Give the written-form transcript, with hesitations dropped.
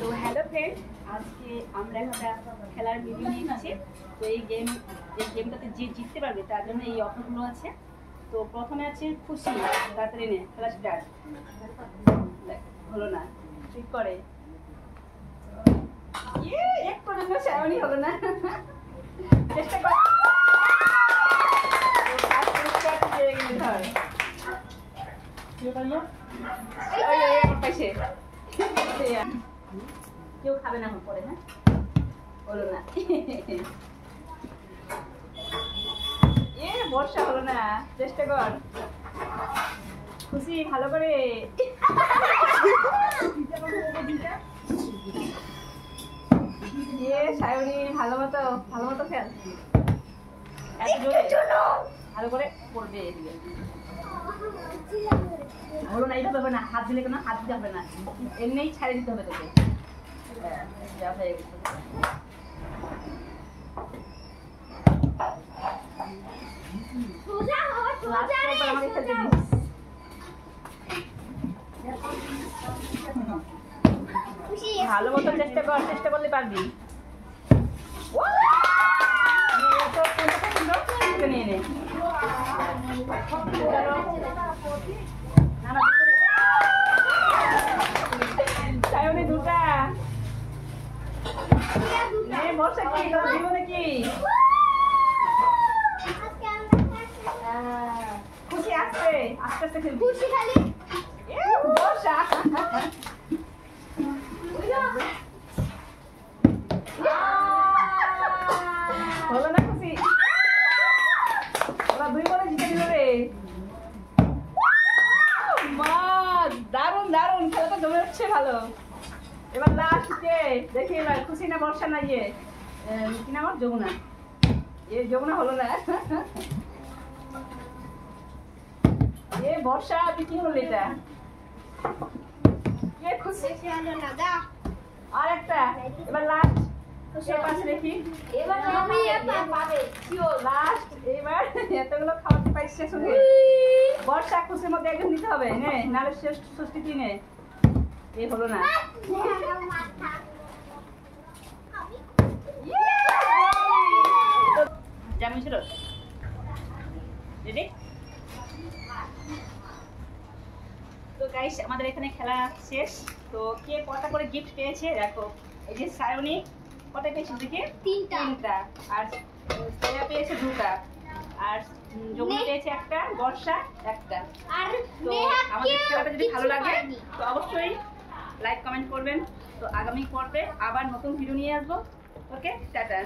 তো hello friend, আজকে আমরা একটা খেলার ভিডিও নিয়ে এসেছি। তো এই গেমটাতে যে জিততে পারবে তার জন্য এই অফারগুলো আছে। তো প্রথমে আছে খুশি, তাড়াতাড়ি নে খেলা স্টার্ট। হলো না, ঠিক করে এক পর্যন্ত সেমনই হলো না, চেষ্টা কর। কেউ খাবে না এখন পরে, হ্যাঁ হলো না। বর্ষা হলো না, চেষ্টা কর খুশি, ভালো করে। সায়নী ভালো মতো খেল, ভালো করে পড়বে। হলো না, এইভাবে হবে না, হাত দিলে কেন, হাত দিতে হবে না, এমনি ছাড়ে দিতে হবে তোকে। হয়ে গেছে। ভালো মতো চেষ্টা করলে পারবি। নিয়ে নে সায়নী দুটা বর্ষা কি দিব নাকি? খুশি আসছে, আস্তে আস্তে খেলবি। খুশি খালি বর্ষা হলো না খুশি, ওরা দুই বলে জিতে দিল রে। মা দারুন দারুন, খেলাটা জমে উঠছে ভালো। এবার লাস্ট কে দেখি, এবার খুশি না বর্ষা না ইয়ে কি নাম যমুনা? যমুনা হলো না। বর্ষা তুই কি হলো এটা? খুশি আর একটা, এবার লাস্ট পাশে দেখি। এতগুলো খাওয়াতে পাইছে শুনে বর্ষা খুশির মধ্যে একজন দিতে হবে, নে নাহলে ষষ্ঠী দিনে এ হলো না। তো গাইস, আমাদের এখানে খেলা শেষ। তো কে কটা করে গিফট পেয়েছে দেখো। এই যে সায়নী কটা পেয়েছে দেখি? তিনটা। আর শ্রেয়া পেয়েছে দুটা, আর যমুনা পেয়েছে একটা, বর্ষা একটা। তো আমাদের খেলাটা যদি ভালো লাগে তো অবশ্যই লাইক কমেন্ট করবেন। তো আগামী পর্বে আবার নতুন ভিডিও নিয়ে আসবো। ওকে, টাটা।